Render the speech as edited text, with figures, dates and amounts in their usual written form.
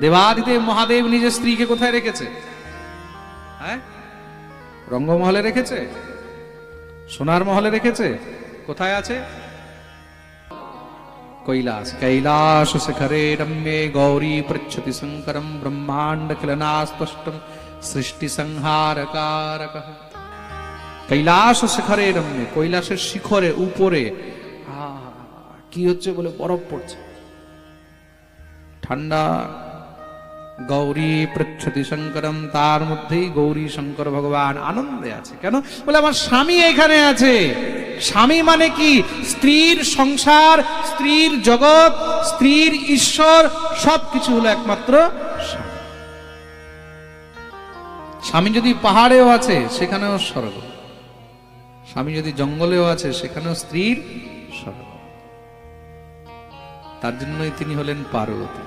দেবাদিদেব মহাদেব নিজের স্ত্রীকে কোথায় রেখেছে? হ্যাঁ, রঙ্গমহলে রেখেছে, সোনার মহলে রেখেছে, কোথায় আছে? কৈলাস। কৈলাস শিখরে রম্যে গৌরী পৃচ্ছতি শঙ্করম ব্রহ্মাণ্ড খিলনাস্পষ্টম সৃষ্টি সংহারকারক। কৈলাস শিখরে রম্যে, কৈলাসের শিখরে উপরে কি হচ্ছে বলে বরফ পড়ছে, ঠান্ডা। গৌরী পৃচ্ছতি শঙ্করম, তার মধ্যেই গৌরী শঙ্কর ভগবান আনন্দে আছে। কেন? বলে আমার স্বামী এখানে আছে। স্বামী মানে কি? স্ত্রীর সংসার, স্ত্রীর জগৎ, স্ত্রীর ঈশ্বর, সবকিছু হলো একমাত্র স্বামী। স্বামী যদি পাহাড়েও আছে সেখানেও স্বর্গ, স্বামী যদি জঙ্গলেও আছে সেখানেও স্ত্রীর স্বর্গ। তার জন্যই তিনি হলেন পার্বতী।